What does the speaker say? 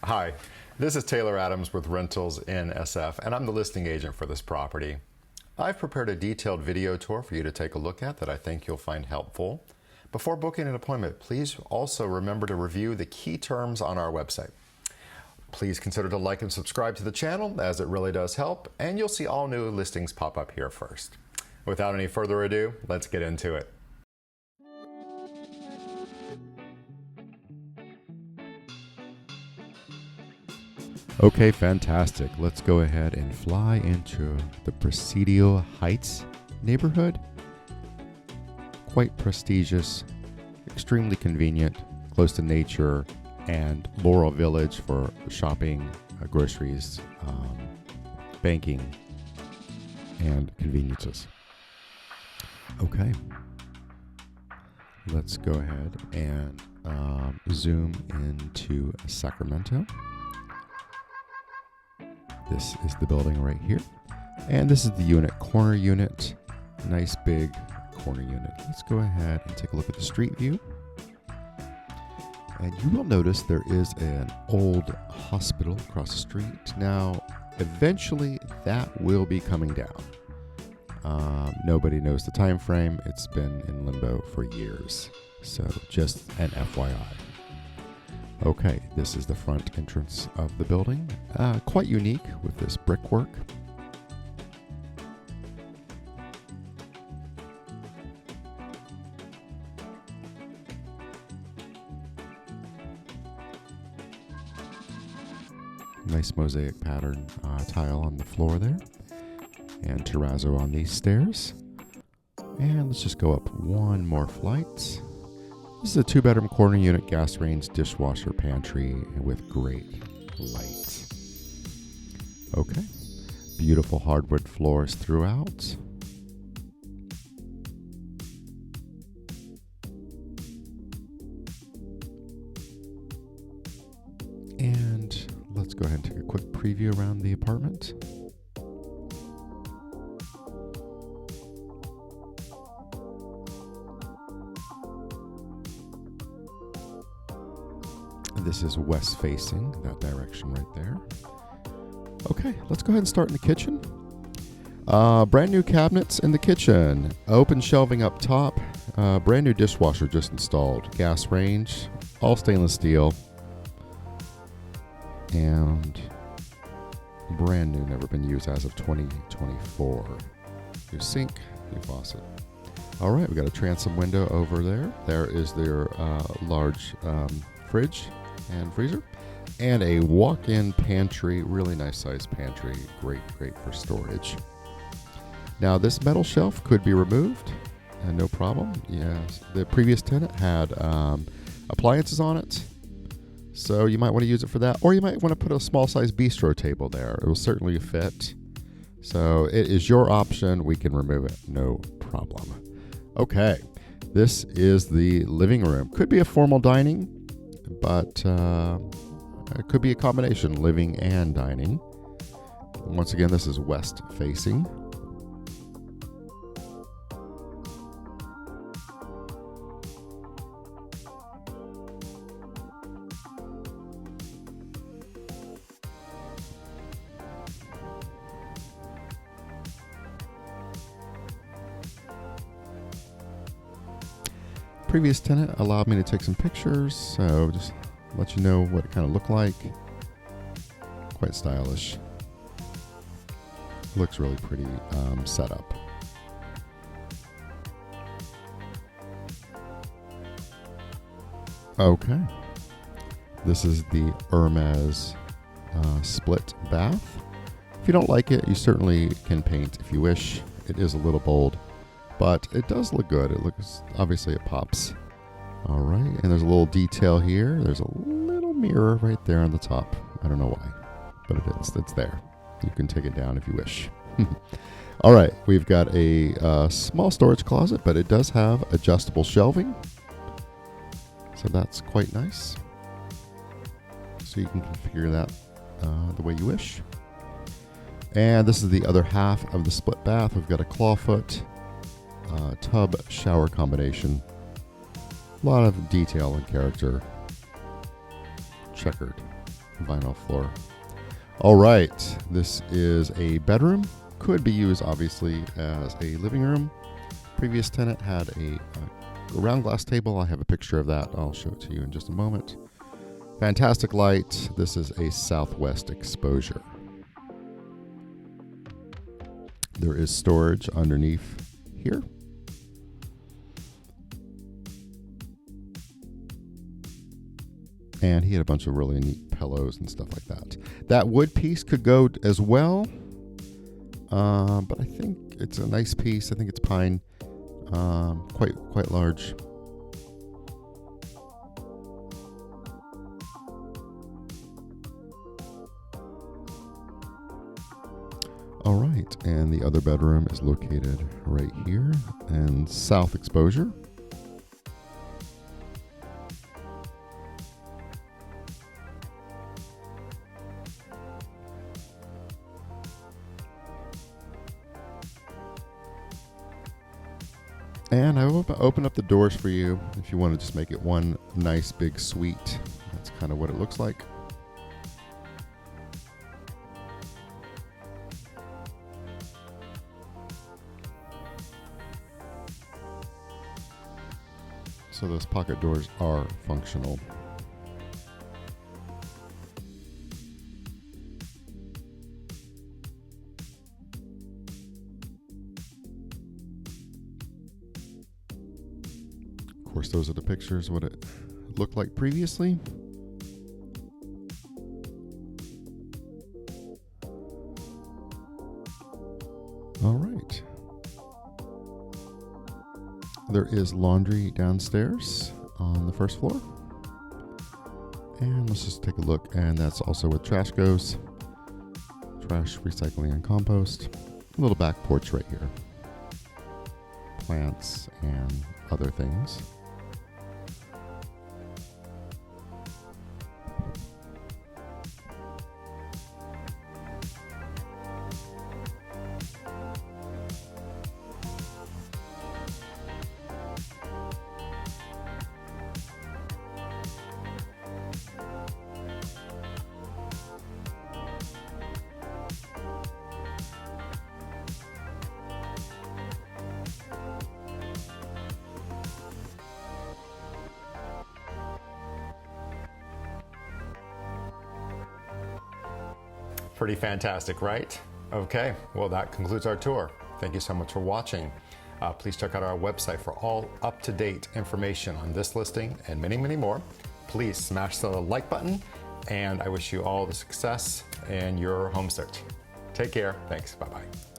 Hi, this is Taylor Adams with Rentals in SF, and I'm the listing agent for this property. I've prepared a detailed video tour for you to take a look at that I think you'll find helpful. Before booking an appointment, please also remember to review the key terms on our website. Please consider to like and subscribe to the channel, as it really does help, and you'll see all new listings pop up here first. Without any further ado, let's get into it. Okay, fantastic. Let's go ahead and fly into the Presidio Heights neighborhood. Quite prestigious, extremely convenient, close to nature, and Laurel Village for shopping, groceries, banking, and conveniences. Okay, let's go ahead and zoom into Sacramento. This is the building right here. And this is the unit, corner unit. Nice big corner unit. Let's go ahead and take a look at the street view. And you will notice there is an old hospital across the street. Now, eventually that will be coming down. Nobody knows the time frame. It's been in limbo for years. So just an FYI. Okay, this is the front entrance of the building. Quite unique with this brickwork. Nice mosaic pattern tile on the floor there. And terrazzo on these stairs. And let's just go up one more flight. This is a 2-bedroom corner unit, gas range, dishwasher, pantry, with great light. Okay, beautiful hardwood floors throughout. And let's go ahead and take a quick preview around the apartment. This is west facing, that direction right there. Okay, let's go ahead and start in the kitchen. Brand new cabinets in the kitchen. Open shelving up top. Brand new dishwasher just installed. Gas range, all stainless steel. And brand new, never been used as of 2024. New sink, new faucet. All right, we got a transom window over there. There is their large fridge and freezer, and a walk-in pantry, really nice sized pantry, great for storage. Now this metal shelf could be removed, and no problem. Yes, the previous tenant had appliances on it, so you might want to use it for that, or you might want to put a small size bistro table there. It will certainly fit. So it is your option. We can remove it, no problem. Okay, this is the living room. Could be a formal dining, but it could be a combination, living and dining. Once again, this is west facing. Previous tenant allowed me to take some pictures, so just let you know what it kind of looked like. Quite stylish. Looks really pretty set up. Okay. This is the Hermes split bath. If you don't like it, you certainly can paint if you wish. It is a little bold, but it does look good. It looks, obviously it pops. All right, and there's a little detail here. There's a little mirror right there on the top. I don't know why, but it is. It's there. You can take it down if you wish. All right, we've got a small storage closet, but it does have adjustable shelving. So that's quite nice. So you can configure that the way you wish. And this is the other half of the split bath. We've got a clawfoot tub shower combination. A lot of detail and character. Checkered. vinyl floor. All right, this is a bedroom. Could be used obviously as a living room. Previous tenant had a round glass table. I have a picture of that. I'll show it to you in just a moment. Fantastic light. This is a southwest exposure. There is storage underneath here. And he had a bunch of really neat pillows and stuff like that. That wood piece could go as well, but I think it's a nice piece. I think it's pine, quite large. All right, and the other bedroom is located right here and south exposure. And I will open up the doors for you if you want to just make it one nice big suite. That's kind of what it looks like. So those pocket doors are functional. Of course, those are the pictures, what it looked like previously. All right. There is laundry downstairs on the first floor. And let's just take a look. And that's also where trash goes. Trash, recycling, and compost. A little back porch right here. Plants and other things. Pretty fantastic, right? Okay, well, that concludes our tour. Thank you so much for watching. Please check out our website for all up-to-date information on this listing and many, many more. Please smash the like button, and I wish you all the success in your home search. Take care. Thanks. Bye-bye.